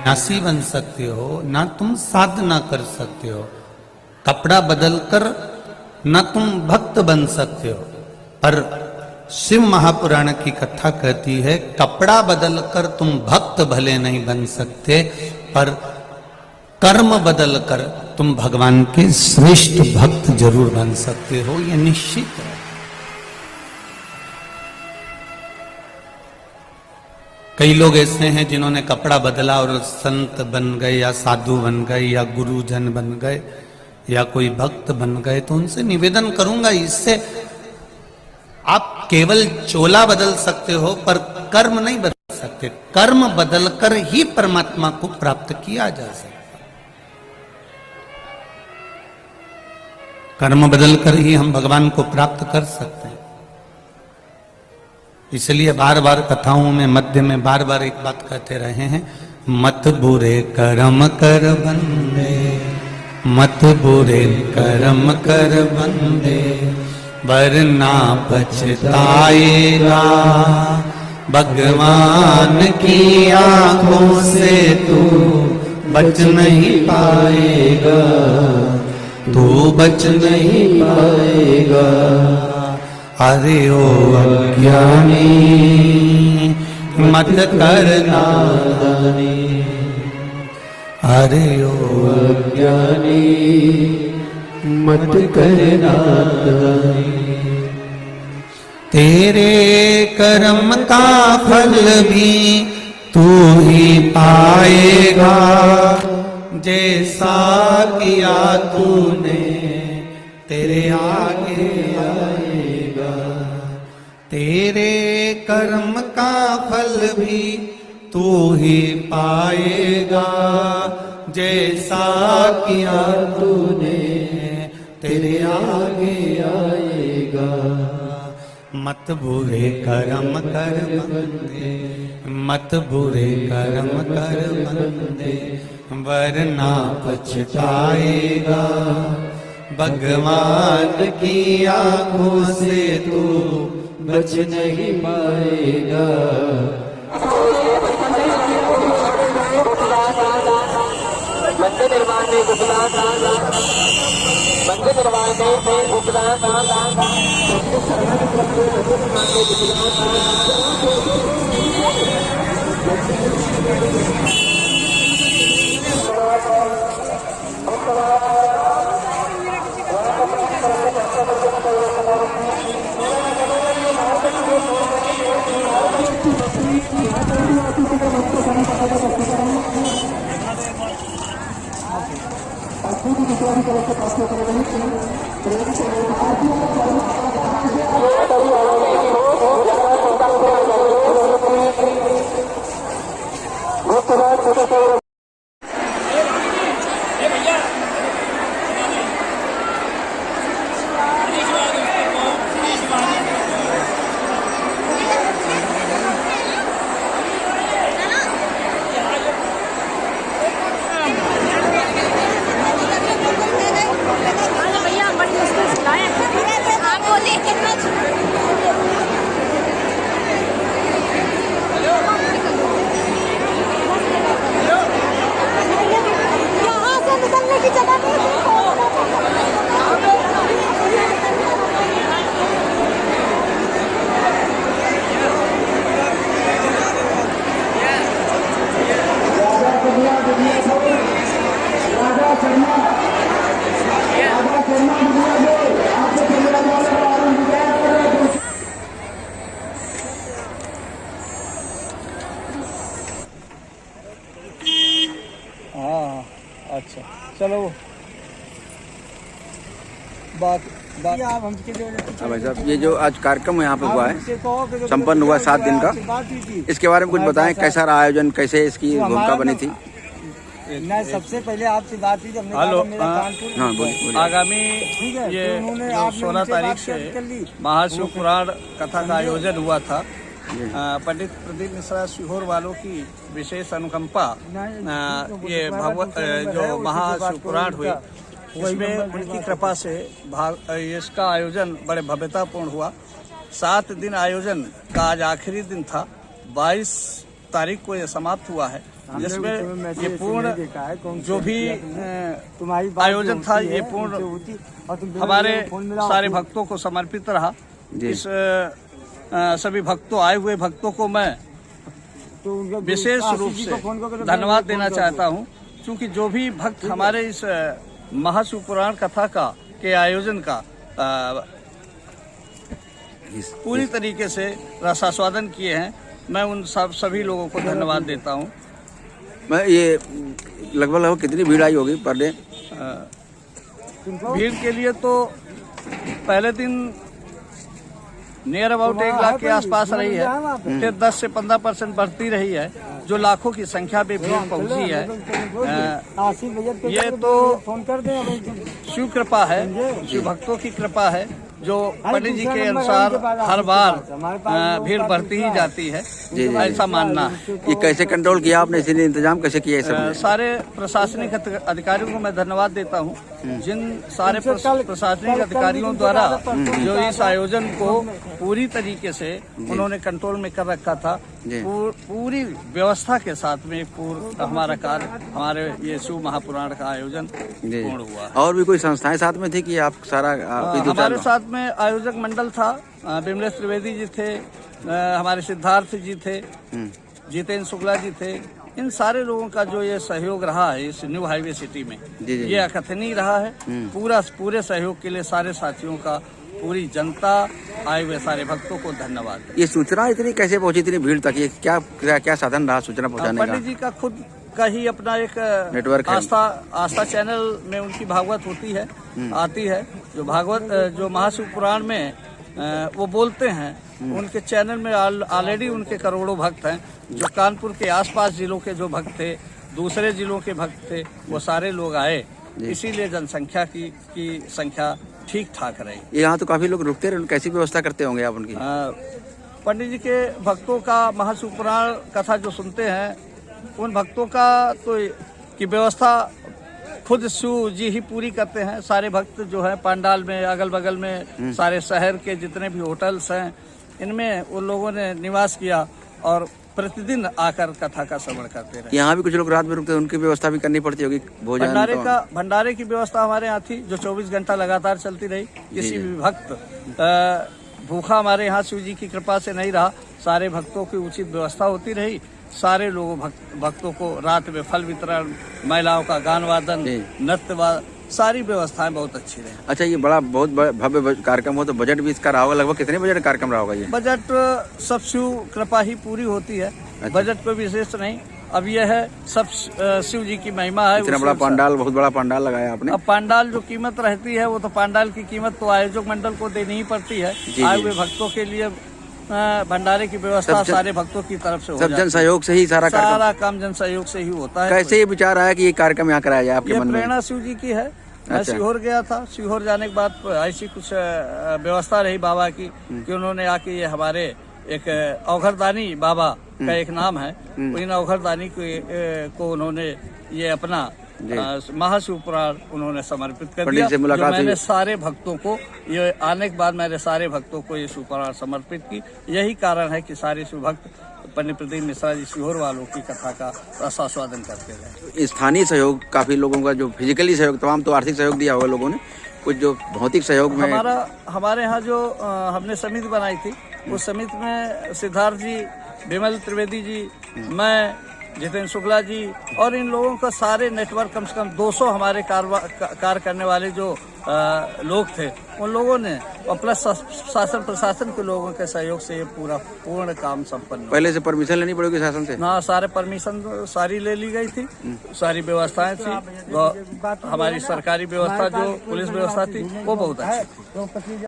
सन्यासी बन सकते हो, ना तुम साधना कर सकते हो। कपड़ा बदलकर ना तुम भक्त बन सकते हो। पर शिव महापुराण की कथा कहती है, कपड़ा बदलकर तुम भक्त भले नहीं बन सकते, पर कर्म बदलकर तुम भगवान के श्रेष्ठ भक्त जरूर बन सकते हो, यह निश्चित है। कई लोग ऐसे हैं जिन्होंने कपड़ा बदला और संत बन गए या साधु बन गए या गुरुजन बन गए या कोई भक्त बन गए। तो उनसे निवेदन करूंगा, इससे आप केवल चोला बदल सकते हो पर कर्म नहीं बदल सकते। कर्म बदलकर ही परमात्मा को प्राप्त किया जा सकता। कर्म बदलकर ही हम भगवान को प्राप्त कर सकते हैं। इसलिए बार बार कथाओं में मध्य में बार बार एक बात कहते रहे हैं, मत बुरे कर्म कर बंदे, मत बुरे कर्म कर बंदे, वरना पछताएगा। भगवान की आंखों से तू बच नहीं पाएगा, तू बच नहीं पाएगा। अरे ओ अज्ञानी मत करना दानी, अरे ओ अज्ञानी मत करना दानी। तेरे कर्म का फल भी तू ही पाएगा, जैसा किया तूने तेरे आगे आएगा। तेरे कर्म का फल भी तू ही पाएगा, जैसा किया तूने तेरे आगे आएगा। मत बुरे कर्म कर बंदे, मत बुरे कर्म कर बंदे, वरना पछताएगा। भगवान की आंखों से तू बच नहीं पाएगा। मंदिर निर्माण में गुजरात, मंदिर निर्माण में गुजरात, अच्छा चलो बात भाई साहब, ये जो आज कार्यक्रम यहाँ पे हुआ है, संपन्न हुआ 7 दिन का, इसके बारे में कुछ बताएं। कैसा रहा आयोजन, कैसे इसकी भूमिका बनी थी? नहीं, सबसे पहले आपसे बात हुई जब हाँ बोलिए। आगामी ये 16 तारीख से महाशिव पुराण कथा का आयोजन हुआ था। पंडित प्रदीप मिश्रा सीहोर वालों की विशेष अनुकंपा ये जो महाशिव पुराण हुई, इसमें उनकी कृपा से इसका आयोजन बड़े भव्यतापूर्ण हुआ। 7 दिन आयोजन का आज आखिरी दिन था। 22 तारीख को ये समाप्त हुआ है, जिसमें ये पूर्ण जो भी आयोजन था ये पूर्ण हमारे सारे भक्तों को समर्पित रहा। इस सभी भक्तों आए हुए भक्तों को मैं विशेष रूप से धन्यवाद देना चाहता हूं, क्योंकि जो भी भक्त हमारे इस महाशिवपुराण कथा के आयोजन का पूरी तरीके से रसास्वादन किए हैं, मैं उन सभी लोगों को धन्यवाद देता हूं। मैं ये लगभग कितनी भीड़ आई होगी पर डे? भीड़ के लिए तो पहले दिन नियर अबाउट 1 लाख के आसपास रही है, फिर 10 से 15% बढ़ती रही है, जो लाखों की संख्या में भीड़ पहुंची है। ये तो शिव कृपा है, शिव भक्तों की कृपा है, जो पंडित जी के अनुसार हर बार भीड़ बढ़ती ही जाती है, ऐसा मानना है। ये कैसे कंट्रोल किया आपने, इसीलिए इंतजाम कैसे किया? सब सारे प्रशासनिक अधिकारियों को मैं धन्यवाद देता हूँ, जिन सारे प्रशासनिक अधिकारियों द्वारा जो इस आयोजन को पूरी तरीके से उन्होंने कंट्रोल में कर रखा था। पूरी व्यवस्था के साथ में पूर्ण हमारा कार्य, हमारे ये शिव महापुराण का आयोजन पूर्ण हुआ। और भी कोई संस्थाएं साथ में थी कि आप सारा? हमारे साथ में आयोजक मंडल था, बिमलेश त्रिवेदी जी थे, हमारे सिद्धार्थ जी थे, जितेंद्र शुक्ला जी थे। इन सारे लोगों का जो ये सहयोग रहा है इस न्यू हाईवे सिटी में, ये अकथनीय रहा है। पूरे सहयोग के लिए सारे साथियों का, पूरी जनता, आए हुए सारे भक्तों को धन्यवाद। ये सूचना इतनी कैसे पहुंची, इतनी भीड़ तक? ये क्या साधन रहा सूचना पहुंचाने का? पंडित जी का खुद का ही अपना एक नेटवर्क आस्था चैनल में उनकी भागवत होती है, आती है, जो भागवत जो महाशिवपुराण में वो बोलते हैं। उनके चैनल में ऑलरेडी उनके करोड़ों भक्त हैं। जो कानपुर के आसपास जिलों के जो भक्त थे, दूसरे जिलों के भक्त थे, वो सारे लोग आए, इसीलिए जनसंख्या की संख्या ठीक ठाक रही। यहाँ तो काफी लोग रुकते रहे, कैसी व्यवस्था करते होंगे आप उनकी? पंडित जी के भक्तों का महाशिवपुराण कथा जो सुनते हैं, उन भक्तों का तो की व्यवस्था खुद शिव जी ही पूरी करते हैं। सारे भक्त जो है पंडाल में, अगल बगल में सारे शहर के जितने भी होटल्स हैं, इनमें उन लोगों ने निवास किया और प्रतिदिन आकर कथा का श्रवण करते रहे। यहाँ भी कुछ लोग रात में रुकते हैं, उनकी व्यवस्था भी करनी पड़ती होगी? भंडारे की व्यवस्था हमारे यहाँ थी, जो 24 घंटा लगातार चलती रही। किसी भी भक्त भूखा हमारे यहाँ शिव जी की कृपा से नहीं रहा। सारे भक्तों की उचित व्यवस्था होती रही। सारे लोगों भक्तों को रात में फल वितरण, महिलाओं का गान वादन, नृत्य, सारी व्यवस्थाएं बहुत अच्छी रही। अच्छा, ये बहुत भव्य कार्यक्रम हो, तो बजट भी इसका रहा होगा? लगभग कितने बजट कार्यक्रम रहा होगा ये? बजट सब शिव कृपा ही पूरी होती है। अच्छा। बजट कोई विशेष नहीं। अब यह है सब शिव जी की महिमा है। इतना बड़ा पंडाल, बहुत बड़ा पंडाल लगाया आपने। अब पंडाल जो कीमत रहती है, वो तो पंडाल की कीमत तो आयोजक मंडल को देनी ही पड़ती है। आए हुए भक्तों के लिए भंडारे की व्यवस्था सारे भक्तों की तरफ से हो जाती है। जन सहयोग से ही सारा काम जन सहयोग से ही होता है। कैसे ये विचार आया कि ये कार्यक्रम यहाँ कराया जाए आपके मन में? प्रेरणा शिव जी की है। मैं सीहोर गया था, सीहोर जाने के बाद ऐसी कुछ व्यवस्था रही बाबा की कि उन्होंने आके ये हमारे एक अवघरदानी बाबा का एक नाम है, इन अवघरदानी को उन्होंने ये अपना महाशिवपुराण उन्होंने समर्पित कर दिया। जो मैंने सारे भक्तों को, ये आने के बाद मैंने सारे भक्तों को ये शिवपुराण समर्पित की। यही कारण है कि सारे शिव भक्त पंडित प्रदीप मिश्रा जी सीहोर वालों की कथा का रसास्वादन करते रहे। स्थानीय सहयोग काफी लोगों का, जो फिजिकली सहयोग, तमाम तो आर्थिक सहयोग दिया होगा लोगों ने, कुछ जो भौतिक सहयोग में हमारे यहाँ जो हमने समिति बनाई थी, उस समिति में सिद्धार्थ जी, विमल त्रिवेदी जी, मैं, जितेंद्र शुक्ला जी और इन लोगों का सारे नेटवर्क, कम से कम 200 हमारे कार्य करने वाले जो लोग थे, उन लोगों ने और प्लस शासन प्रशासन के लोगों के सहयोग से ये पूर्ण काम संपन्न। पहले से परमिशन लेनी पड़ेगी शासन से? ना, सारे परमिशन सारी ले ली गई थी, सारी व्यवस्थाएं थी। हमारी सरकारी व्यवस्था जो पुलिस व्यवस्था थी वो बहुत अच्छी थी।